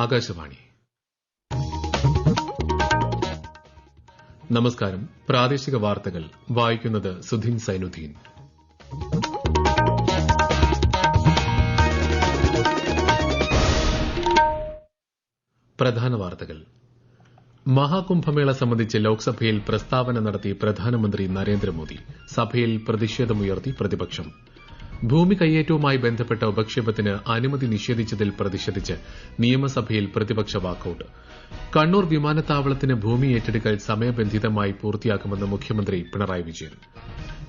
ആകാശവാണി. നമസ്കാരം. പ്രാദേശിക വാർത്തകൾ വായിക്കുന്നത് സുധീൻ സൈനുദ്ദീൻ. പ്രധാന വാർത്തകൾ. മഹാകുംഭമേള സംബന്ധിച്ച് ലോക്സഭയിൽ പ്രസ്താവന നടത്തി പ്രധാനമന്ത്രി നരേന്ദ്രമോദി. സഭയിൽ പ്രതിഷേധമുയർത്തി പ്രതിപക്ഷം. ഭൂമി കയ്യേറ്റവുമായി ബന്ധപ്പെട്ട ഉപക്ഷേപത്തിന് അനുമതി നിഷേധിച്ചതിൽ പ്രതിഷേധിച്ച് നിയമസഭയിൽ പ്രതിപക്ഷ വാക്കൌട്ട്. കണ്ണൂർ വിമാനത്താവളത്തിന് ഭൂമി ഏറ്റെടുക്കൽ സമയബന്ധിതമായി പൂർത്തിയാക്കുമെന്ന് മുഖ്യമന്ത്രി പിണറായി വിജയൻ.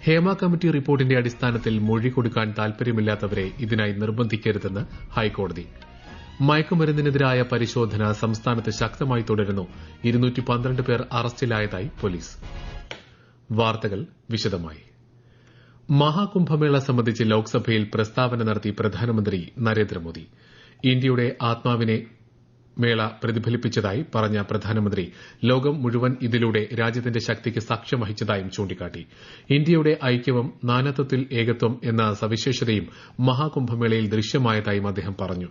ഹേമ കമ്മിറ്റി റിപ്പോർട്ടിന്റെ അടിസ്ഥാനത്തിൽ മൊഴി കൊടുക്കാൻ താൽപര്യമില്ലാത്തവരെ ഇതിനായി നിർബന്ധിക്കരുതെന്ന് ഹൈക്കോടതി. മയക്കുമരുന്നിനെതിരായ പരിശോധന സംസ്ഥാനത്ത് ശക്തമായി തുടരുന്നു. 212 പേർ അറസ്റ്റിലായതായി പോലീസ്. വാർത്തകൾ വിശദമായി. മഹാകുംഭമേള സംബന്ധിച്ച് ലോക്സഭയിൽ പ്രസ്താവന നടത്തി പ്രധാനമന്ത്രി നരേന്ദ്രമോദി. ഇന്ത്യയുടെ ആത്മാവിനെ മേള പ്രതിഫലിപ്പിച്ചതായി പറഞ്ഞ പ്രധാനമന്ത്രി ലോകം മുഴുവൻ ഇതിലൂടെ രാജ്യത്തിന്റെ ശക്തിക്ക് സാക്ഷ്യം വഹിച്ചതായും ചൂണ്ടിക്കാട്ടി. ഇന്ത്യയുടെ ഐക്യവും നാനാത്വത്തിൽ ഏകത്വം എന്ന സവിശേഷതയും മഹാകുംഭമേളയിൽ ദൃശ്യമായതായും അദ്ദേഹം പറഞ്ഞു.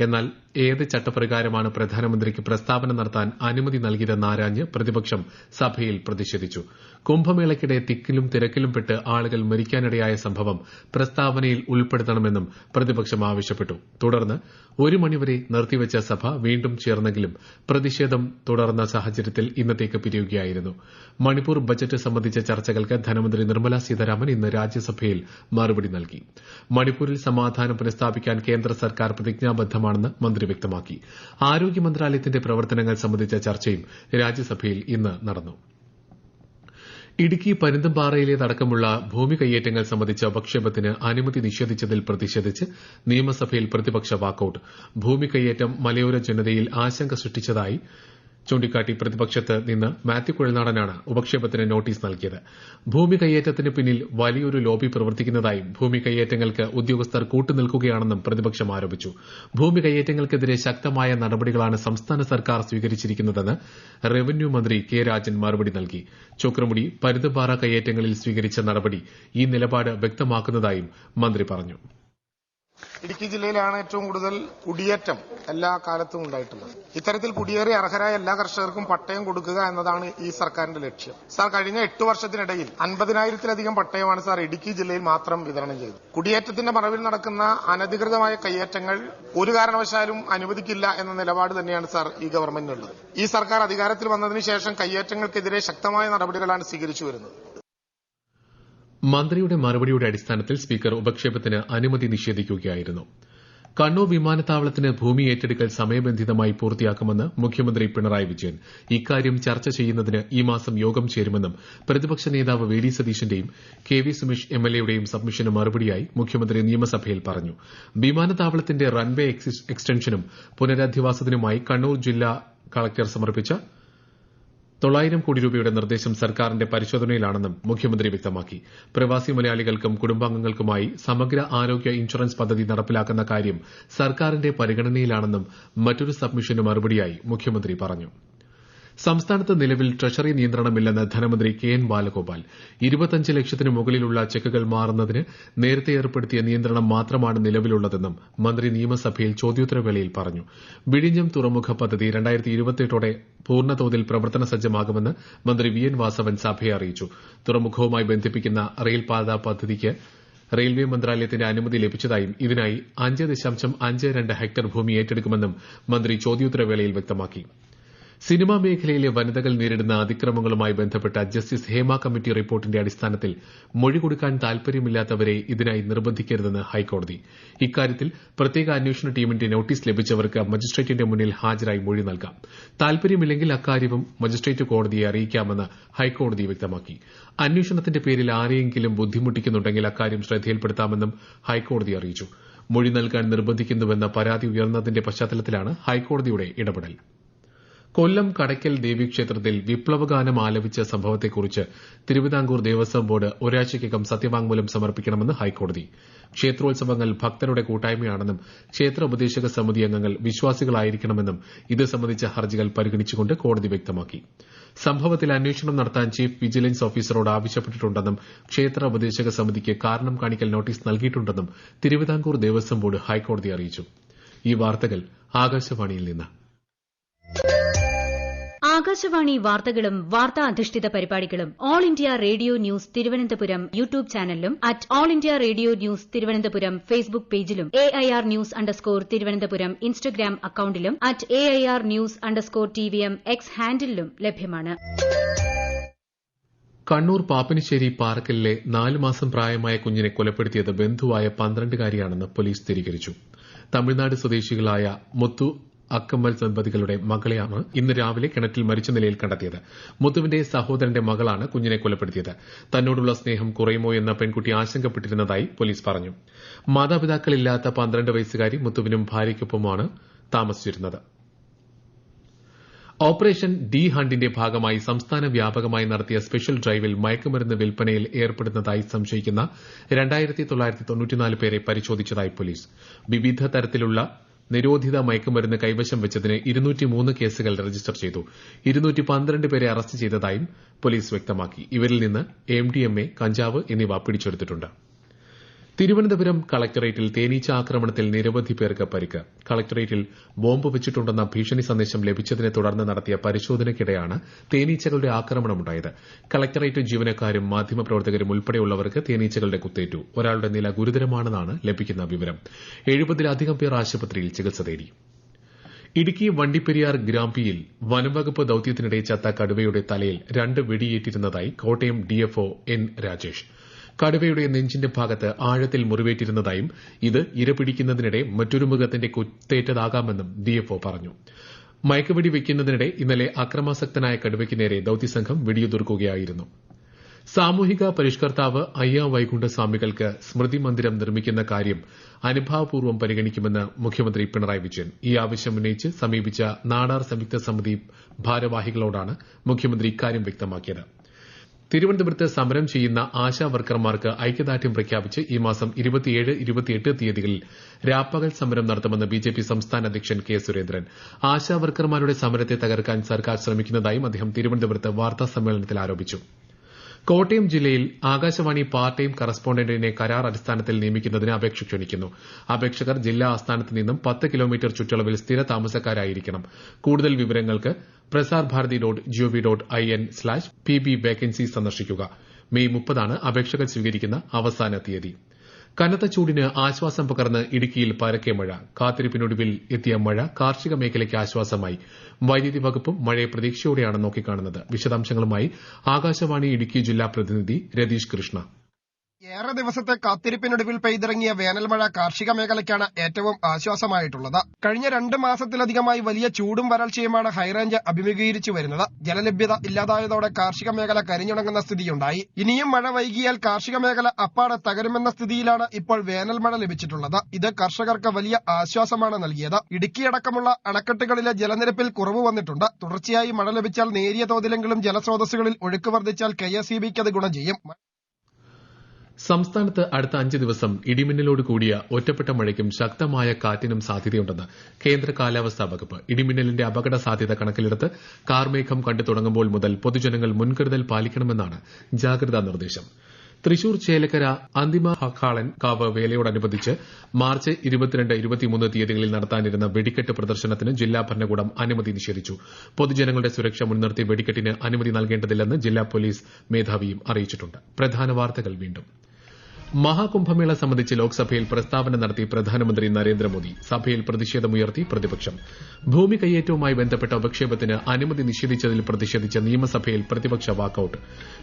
എന്നാൽ ഏത് ചട്ടപ്രകാരമാണ് പ്രധാനമന്ത്രിക്ക് പ്രസ്താവന നടത്താൻ അനുമതി നൽകിയതെന്നാരാഞ്ഞ് പ്രതിപക്ഷം സഭയിൽ പ്രതിഷേധിച്ചു. കുംഭമേളയ്ക്കിടെ തിക്കിലും തിരക്കിലും പെട്ട് ആളുകൾ മരിക്കാനിടയായ സംഭവം പ്രസ്താവനയിൽ ഉൾപ്പെടുത്തണമെന്നും പ്രതിപക്ഷം ആവശ്യപ്പെട്ടു. തുടർന്ന് 1 മണിവരെ നിർത്തിവച്ച സഭ വീണ്ടും ചേർന്നെങ്കിലും പ്രതിഷേധം തുടർന്ന സാഹചര്യത്തിൽ ഇന്നത്തേക്ക് പിരിയുകയായിരുന്നു. മണിപ്പൂർ ബജറ്റ് സംബന്ധിച്ച ചർച്ചകൾക്ക് ധനമന്ത്രി നിർമ്മല സീതാരാമൻ ഇന്ന് രാജ്യസഭയിൽ മറുപടി നൽകി. മണിപ്പൂരിൽ സമാധാനം പുനഃസ്ഥാപിക്കാൻ കേന്ദ്ര സർക്കാർ പ്രതിജ്ഞാബദ്ധമാണെന്ന് മന്ത്രി വ്യക്തമാക്കി. ആരോഗ്യ മന്ത്രാലയത്തിന്റെ പ്രവർത്തനങ്ങൾ സംബന്ധിച്ച ചർച്ചയും രാജ്യസഭയിൽ ഇന്ന് നടന്നു. ഇടുക്കി പരുന്തുംപാറയിലേതടക്കമുള്ള ഭൂമി കയ്യേറ്റങ്ങൾ സംബന്ധിച്ച ഉപക്ഷേപത്തിന് അനുമതി നിഷേധിച്ചതിൽ പ്രതിഷേധിച്ച് നിയമസഭയിൽ പ്രതിപക്ഷ വാക്കൌട്ട്. ഭൂമി കയ്യേറ്റം മലയോര ജനതയിൽ ആശങ്ക സൃഷ്ടിച്ചതായി ചൂണ്ടിക്കാട്ടി പ്രതിപക്ഷത്ത് നിന്ന് മാത്യു കുഴൽനാടനാണ് ഉപക്ഷേപത്തിന് നോട്ടീസ് നൽകിയത്. ഭൂമി കയ്യേറ്റത്തിന് പിന്നിൽ വലിയൊരു ലോബി പ്രവർത്തിക്കുന്നതായും ഭൂമി കയ്യേറ്റങ്ങൾക്ക് ഉദ്യോഗസ്ഥർ കൂട്ടുനിൽക്കുകയാണെന്നും പ്രതിപക്ഷം ആരോപിച്ചു. ഭൂമി കയ്യേറ്റങ്ങൾക്കെതിരെ ശക്തമായ നടപടികളാണ് സംസ്ഥാന സർക്കാർ സ്വീകരിച്ചിരിക്കുന്നതെന്ന് റവന്യൂ മന്ത്രി കെ രാജൻ മറുപടി നൽകി. ചൊക്രമുടി പരുന്തുംപാറ കയ്യേറ്റങ്ങളിൽ സ്വീകരിച്ച നടപടി ഈ നിലപാട് വ്യക്തമാക്കുന്നതായും മന്ത്രി പറഞ്ഞു. ഇടുക്കി ജില്ലയിലാണ് ഏറ്റവും കൂടുതൽ കുടിയേറ്റം എല്ലാ കാലത്തും ഉണ്ടായിട്ടുള്ളത്. ഇത്തരത്തിൽ കുടിയേറി അർഹരായ എല്ലാ കർഷകർക്കും പട്ടയം കൊടുക്കുക എന്നതാണ് ഈ സർക്കാരിന്റെ ലക്ഷ്യം. സാർ, കഴിഞ്ഞ 8 വർഷത്തിനിടയിൽ 50,000-ലധികം പട്ടയമാണ് സാർ ഇടുക്കി ജില്ലയിൽ മാത്രം വിതരണം ചെയ്തത്. കുടിയേറ്റത്തിന്റെ മറവിൽ നടക്കുന്ന അനധികൃതമായ കയ്യേറ്റങ്ങൾ ഒരു കാരണവശാലും അനുവദിക്കില്ല എന്ന നിലപാട് തന്നെയാണ് സാർ ഈ ഗവൺമെന്റിനുള്ളത്. ഈ സർക്കാർ അധികാരത്തിൽ വന്നതിന് ശേഷം കയ്യേറ്റങ്ങൾക്കെതിരെ ശക്തമായ നടപടികളാണ് സ്വീകരിച്ചു വരുന്നത്. മന്ത്രിയുടെ മറുപടിയുടെ അടിസ്ഥാനത്തിൽ സ്പീക്കർ ഉപക്ഷേപത്തിന് അനുമതി നിഷേധിക്കുകയായിരുന്നു. കണ്ണൂർ വിമാനത്താവളത്തിന് ഭൂമി ഏറ്റെടുക്കൽ സമയബന്ധിതമായി പൂർത്തിയാക്കുമെന്ന് മുഖ്യമന്ത്രി പിണറായി വിജയൻ. ഇക്കാര്യം ചർച്ച ചെയ്യുന്നതിന് ഈ മാസം യോഗം ചേരുമെന്നും പ്രതിപക്ഷ നേതാവ് വി ഡി സതീശന്റെയും കെ വി സുമേഷ് എംഎൽഎയുടെയും സബ്മിഷന് മറുപടിയായി മുഖ്യമന്ത്രി നിയമസഭയിൽ പറഞ്ഞു. വിമാനത്താവളത്തിന്റെ റൺവേ എക്സ്റ്റൻഷനും പുനരധിവാസത്തിനുമായി കണ്ണൂർ ജില്ലാ കളക്ടർ സമർപ്പിച്ച 900 കോടി രൂപയുടെ നിർദ്ദേശം സർക്കാരിന്റെ പരിശോധനയിലാണെന്നും മുഖ്യമന്ത്രി വ്യക്തമാക്കി. പ്രവാസി മലയാളികൾക്കും കുടുംബാംഗങ്ങൾക്കുമായി സമഗ്ര ആരോഗ്യ ഇൻഷുറൻസ് പദ്ധതി നടപ്പിലാക്കുന്ന കാര്യം സർക്കാരിന്റെ പരിഗണനയിലാണെന്നും മറ്റൊരു സബ്മിഷന് മറുപടിയായി മുഖ്യമന്ത്രി പറഞ്ഞു. സംസ്ഥാനത്ത് നിലവിൽ ട്രഷറി നിയന്ത്രണമില്ലെന്ന് ധനമന്ത്രി കെ എൻ ബാലഗോപാൽ. 25 ലക്ഷത്തിന് മുകളിലുള്ള ചെക്കുകൾ മാറുന്നതിന് നേരത്തെ ഏർപ്പെടുത്തിയ നിയന്ത്രണം മാത്രമാണ് നിലവിലുള്ളതെന്നും മന്ത്രി നിയമസഭയിൽ ചോദ്യോത്തരവേളയിൽ പറഞ്ഞു. വിഴിഞ്ഞം തുറമുഖ പദ്ധതി 2028ഓടെ പൂർണ്ണതോതിൽ പ്രവർത്തന സജ്ജമാകുമെന്ന് മന്ത്രി വി എൻ വാസവൻ സഭയെ അറിയിച്ചു. തുറമുഖവുമായി ബന്ധിപ്പിക്കുന്ന റെയിൽപാത പദ്ധതിക്ക് റെയിൽവേ മന്ത്രാലയത്തിന്റെ അനുമതി ലഭിച്ചതായും ഇതിനായി 5.52 ഹെക്ടർ ഭൂമി ഏറ്റെടുക്കുമെന്നും മന്ത്രി ചോദ്യോത്തരവേളയിൽ വ്യക്തമാക്കി. സിനിമാ മേഖലയിലെ വനിതകൾ നേരിടുന്ന അതിക്രമങ്ങളുമായി ബന്ധപ്പെട്ട ജസ്റ്റിസ് ഹേമ കമ്മിറ്റി റിപ്പോർട്ടിന്റെ അടിസ്ഥാനത്തിൽ മൊഴി കൊടുക്കാൻ താൽപര്യമില്ലാത്തവരെ ഇതിനായി നിർബന്ധിക്കരുതെന്ന് ഹൈക്കോടതി. ഇക്കാര്യത്തിൽ പ്രത്യേക അന്വേഷണ ടീമിന്റെ നോട്ടീസ് ലഭിച്ചവർക്ക് മജിസ്ട്രേറ്റിന്റെ മുന്നിൽ ഹാജരായി മൊഴി നൽകാം. താൽപര്യമില്ലെങ്കിൽ അക്കാര്യവും മജിസ്ട്രേറ്റ് കോടതിയെ അറിയിക്കാമെന്ന് ഹൈക്കോടതി വ്യക്തമാക്കി. അന്വേഷണത്തിന്റെ പേരിൽ ആരെയെങ്കിലും ബുദ്ധിമുട്ടിക്കുന്നുണ്ടെങ്കിൽ അക്കാര്യം ശ്രദ്ധയിൽപ്പെടുത്താമെന്നും ഹൈക്കോടതി അറിയിച്ചു. മൊഴി നൽകാൻ നിർബന്ധിക്കുന്നുവെന്ന പരാതി ഉയർന്നതിന്റെ പശ്ചാത്തലത്തിലാണ് ഹൈക്കോടതിയുടെ ഇടപെടൽ. കൊല്ലം കടയ്ക്കൽ ദേവീക്ഷേത്രത്തിൽ വിപ്ലവഗാനം ആലപിച്ച സംഭവത്തെക്കുറിച്ച് തിരുവിതാംകൂർ ദേവസ്വം ബോർഡ് ഒരാഴ്ചയ്ക്കകം സത്യവാങ്മൂലം സമർപ്പിക്കണമെന്ന് ഹൈക്കോടതി. ക്ഷേത്രോത്സവങ്ങൾ ഭക്തരുടെ കൂട്ടായ്മയാണെന്നും ക്ഷേത്ര ഉപദേശക സമിതി അംഗങ്ങൾ വിശ്വാസികളായിരിക്കണമെന്നും ഇത് സംബന്ധിച്ച ഹർജികൾ പരിഗണിച്ചുകൊണ്ട് കോടതി വ്യക്തമാക്കി. സംഭവത്തിൽ അന്വേഷണം നടത്താൻ ചീഫ് വിജിലൻസ് ഓഫീസറോട് ആവശ്യപ്പെട്ടിട്ടുണ്ടെന്നും ക്ഷേത്ര ഉപദേശക സമിതിക്ക് കാരണം കാണിക്കൽ നോട്ടീസ് നൽകിയിട്ടുണ്ടെന്നും തിരുവിതാംകൂർ ദേവസ്വം ബോർഡ് ഹൈക്കോടതിയെ അറിയിച്ചു. ഈ വാർത്തകൾ ആകാശവാണിയിൽ നിന്ന്. ആകാശവാണി വാർത്തകളും വാർത്താ അധിഷ്ഠിത പരിപാടികളും All India Radio news Thiruvananthapuram YouTube ചാനലിലും at All India Radio news Thiruvananthapuram Facebook പേജിലും AIR ന്യൂസ് _ ഇൻസ്റ്റഗ്രാം അക്കൌണ്ടിലും at AIR news _ TVM X ഹാൻഡിലും ലഭ്യമാണ്. കണ്ണൂർ പാപ്പിനിശ്ശേരി പാറക്കലിലെ 4 മാസം പ്രായമായ കുഞ്ഞിനെ കൊലപ്പെടുത്തിയത് ബന്ധുവായ 12-കാരിയാണെന്ന് പോലീസ് സ്ഥിരീകരിച്ചു. തമിഴ്നാട് സ്വദേശികളായ മുത്തു അക്കമ്മൽ ദമ്പതികളുടെ മകളെയാണ് ഇന്ന് രാവിലെ കിണറ്റിൽ മരിച്ച നിലയിൽ കണ്ടെത്തിയത്. മുത്തുവിന്റെ സഹോദരന്റെ മകളാണ് കുഞ്ഞിനെ കൊലപ്പെടുത്തിയത്. തന്നോടുള്ള സ്നേഹം കുറയുമോ എന്ന പെൺകുട്ടി ആശങ്കപ്പെട്ടിരുന്നതായി പോലീസ് പറഞ്ഞു. മാതാപിതാക്കളില്ലാത്ത 12 വയസ്സുകാരി മുത്തുവിനും ഭാര്യയ്ക്കൊപ്പമാണ് താമസിച്ചിരുന്നത്. ഓപ്പറേഷൻ ഡി ഹണ്ടിന്റെ ഭാഗമായി സംസ്ഥാന വ്യാപകമായി നടത്തിയ സ്പെഷ്യൽ ഡ്രൈവിൽ മയക്കുമരുന്ന് വിൽപ്പനയിൽ ഏർപ്പെടുന്നതായി സംശയിക്കുന്ന 2994 പേരെ പരിശോധിച്ചതായി പോലീസ്. വിവിധ തരത്തിലുള്ള നിരോധിത മയക്കുമരുന്ന് കൈവശം വെച്ചതിന് 203 കേസുകൾ രജിസ്റ്റർ ചെയ്തു. 212 പേരെ അറസ്റ്റ് ചെയ്തതായും പോലീസ് വ്യക്തമാക്കി. ഇവരിൽ നിന്ന് MDMA, കഞ്ചാവ് എന്നിവ പിടിച്ചെടുത്തിട്ടുണ്ട്. തിരുവനന്തപുരം കളക്ടറേറ്റിൽ തേനീച്ച ആക്രമണത്തിൽ നിരവധി പേർക്ക് പരിക്ക്. കളക്ടറേറ്റിൽ ബോംബ് വെച്ചിട്ടുണ്ടെന്ന ഭീഷണി സന്ദേശം ലഭിച്ചതിനെ തുടർന്ന് നടത്തിയ പരിശോധനയ്ക്കിടെയാണ് തേനീച്ചകളുടെ ആക്രമണമുണ്ടായത്. കളക്ടറേറ്റ് ജീവനക്കാരും മാധ്യമപ്രവർത്തകരും ഉൾപ്പെടെയുള്ളവർക്ക് തേനീച്ചകളുടെ കുത്തേറ്റു. ഒരാളുടെ നില ഗുരുതരമാണെന്നാണ് ലഭിക്കുന്ന വിവരം. 70-ലധികം പേർ ആശുപത്രിയിൽ ചികിത്സ തേടി. ഇടുക്കി വണ്ടിപ്പെരിയാർ ഗ്രാമ്പിയിൽ വനംവകുപ്പ് ദൌത്യത്തിനിടെ ചത്ത കടുവയുടെ തലയിൽ 2 വെടിയേറ്റിരുന്നതായി കോട്ടയം DFO N. രാജേഷ്. കടുവയുടെ നെഞ്ചിന്റെ ഭാഗത്ത് ആഴത്തിൽ മുറിവേറ്റിരുന്നതായും ഇത് ഇരപിടിക്കുന്നതിനിടെ മറ്റൊരു മൃഗത്തിന്റെ കുത്തേറ്റതാകാമെന്നും DFO പറഞ്ഞു. മയക്കുവെടി വയ്ക്കുന്നതിനിടെ ഇന്നലെ അക്രമാസക്തനായ കടുവയ്ക്ക് നേരെ ദൌത്യസംഘം വെടിയുതിർക്കുകയായിരുന്നു. സാമൂഹിക പരിഷ്കർത്താവ് അയ്യ വൈകുണ്ഠസ്വാമികൾക്ക് സ്മൃതി മന്ദിരം നിർമ്മിക്കുന്ന കാര്യം അനുഭാവപൂർവ്വം പരിഗണിക്കുമെന്ന് മുഖ്യമന്ത്രി പിണറായി വിജയൻ. ഈ ആവശ്യം ഉന്നയിച്ച് സമീപിച്ച നാടാർ സംയുക്ത സമിതി ഭാരവാഹികളോടാണ് മുഖ്യമന്ത്രി ഇക്കാര്യം വ്യക്തമാക്കിയത്. തിരുവനന്തപുരത്ത് സമരം ചെയ്യുന്ന ആശാ വർക്കർമാർക്ക് ഐക്യദാർഢ്യം പ്രഖ്യാപിച്ച് ഈ മാസം 27, 28 തീയതികളിൽ രാപ്പകൽ സമരം നടത്തുമെന്ന് BJP സംസ്ഥാന അധ്യക്ഷൻ K. സുരേന്ദ്രൻ. ആശാ വർക്കർമാരുടെ സമരത്തെ തകർക്കാൻ സർക്കാർ ശ്രമിക്കുന്നതായും അദ്ദേഹം തിരുവനന്തപുരത്ത് വാർത്താസമ്മേളനത്തിൽ ആരോപിച്ചു. കോട്ടയം ജില്ലയിൽ ആകാശവാണി പാർട്ട് ടൈം കറസ്പോണ്ടന്റിനെ കരാർ അടിസ്ഥാനത്തിൽ നിയമിക്കുന്നതിന് അപേക്ഷ ക്ഷണിക്കുന്നു. അപേക്ഷകർ ജില്ലാ ആസ്ഥാനത്ത് നിന്നും 10 കിലോമീറ്റർ ചുറ്റളവിൽ സ്ഥിര താമസക്കാരായിരിക്കണം. കൂടുതൽ വിവരങ്ങൾക്ക് prasarbharati.gov.in/pb വേക്കൻസി സന്ദർശിക്കുക. മെയ് 30 അപേക്ഷകൾ സ്വീകരിക്കുന്ന അവസാന തീയതി. കനത്ത ചൂടിന് ആശ്വാസം പകർന്ന് ഇടുക്കിയിൽ പരക്കെ മഴ. കാത്തിരിപ്പിനൊടുവിൽ എത്തിയ മഴ കാർഷിക മേഖലയ്ക്ക് ആശ്വാസമായി. വൈദ്യുതി വകുപ്പും മഴയെ പ്രതീക്ഷയോടെയാണ് നോക്കിക്കാണുന്നത്. വിശദാംശങ്ങളുമായി ആകാശവാണി ഇടുക്കി ജില്ലാ പ്രതിനിധി രതീഷ് കൃഷ്ണ. ഏറെ ദിവസത്തെ കാത്തിരിപ്പിനൊടുവിൽ പെയ്തിറങ്ങിയ വേനൽമഴ കാർഷിക മേഖലയ്ക്കാണ് ഏറ്റവും ആശ്വാസമായിട്ടുള്ളത്. കഴിഞ്ഞ 2 മാസത്തിലധികമായി വലിയ ചൂടും വരൾച്ചയുമാണ് ഹൈറേഞ്ച് അഭിമുഖീകരിച്ചു വരുന്നത്. ജലലഭ്യത ഇല്ലാതായതോടെ കാർഷിക മേഖല കരിഞ്ഞുണങ്ങുന്ന സ്ഥിതിയുണ്ടായി. ഇനിയും മഴ വൈകിയാൽ കാർഷിക മേഖല അപ്പാടെ തകരുമെന്ന സ്ഥിതിയിലാണ് ഇപ്പോൾ വേനൽമഴ ലഭിച്ചിട്ടുള്ളത്. ഇത് കർഷകർക്ക് വലിയ ആശ്വാസമാണ് നൽകിയത്. ഇടുക്കിയടക്കമുള്ള അണക്കെട്ടുകളിലെ ജലനിരപ്പിൽ കുറവ് വന്നിട്ടുണ്ട്. തുടർച്ചയായി മഴ ലഭിച്ചാൽ നേരിയ തോതിലെങ്കിലും ജലസ്രോതസ്സുകളിൽ ഒഴുക്ക് വർദ്ധിച്ചാൽ KSEBയ്ക്ക് അത് ഗുണം ചെയ്യും. സംസ്ഥാനത്ത് അടുത്ത 5 ദിവസം ഇടിമിന്നലോട് കൂടിയ ഒറ്റപ്പെട്ട മഴയ്ക്കും ശക്തമായ കാറ്റിനും സാധ്യതയുണ്ടെന്ന് കേന്ദ്ര കാലാവസ്ഥാ വകുപ്പ്. ഇടിമിന്നലിന്റെ അപകട സാധ്യത കണക്കിലെടുത്ത് കാർമേഘം കണ്ടു തുടങ്ങുമ്പോൾ മുതൽ പൊതുജനങ്ങൾ മുൻകരുതൽ പാലിക്കണമെന്നാണ് ജാഗ്രതാ നിർദ്ദേശം. തൃശൂർ ചേലക്കര അന്തിമഹാളൻ കാവ് വേലയോടനുബന്ധിച്ച് മാർച്ച് 22, 23 തീയതികളിൽ നടത്താനിരുന്ന വെടിക്കെട്ട് പ്രദർശനത്തിന് ജില്ലാ ഭരണകൂടം അനുമതി നിഷേധിച്ചു. പൊതുജനങ്ങളുടെ സുരക്ഷ മുൻനിർത്തി വെടിക്കെട്ടിന് അനുമതി നൽകേണ്ടതില്ലെന്ന് ജില്ലാ പോലീസ് മേധാവിയും അറിയിച്ചിട്ടുണ്ട്. പ്രധാന വാർത്തകൾ വീണ്ടും. മഹാകുംഭമേള സംബന്ധിച്ച് ലോക്സഭയിൽ പ്രസ്താവന നടത്തി പ്രധാനമന്ത്രി നരേന്ദ്രമോദി. സഭയിൽ പ്രതിഷേധമുയർത്തി പ്രതിപക്ഷം. ഭൂമി കയ്യേറ്റവുമായി ബന്ധപ്പെട്ട ഉപക്ഷേപത്തിന് അനുമതി നിഷേധിച്ചതിൽ പ്രതിഷേധിച്ച് നിയമസഭയിൽ പ്രതിപക്ഷ വാക്കൌട്ട്.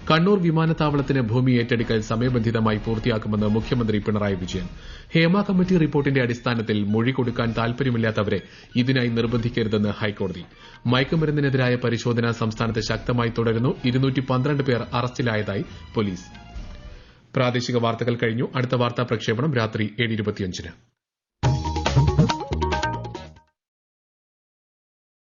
കണ്ണൂർ വിമാനത്താവളത്തിന് ഭൂമി ഏറ്റെടുക്കൽ സമയബന്ധിതമായി പൂർത്തിയാക്കുമെന്ന് മുഖ്യമന്ത്രി പിണറായി വിജയൻ. ഹേമ കമ്മിറ്റി റിപ്പോർട്ടിന്റെ അടിസ്ഥാനത്തിൽ മൊഴി കൊടുക്കാൻ താൽപര്യമില്ലാത്തവരെ ഇതിനായി നിർബന്ധിക്കരുതെന്ന് ഹൈക്കോടതി. മയക്കുമരുന്നിനെതിരായ പരിശോധന സംസ്ഥാനത്ത് ശക്തമായി തുടരുന്നു. 212 പേർ അറസ്റ്റിലായതായി പോലീസ്. പ്രാദേശിക വാർത്തകൾ കഴിഞ്ഞു. അടുത്ത വാർത്താ പ്രക്ഷേപണം രാത്രി 7:25.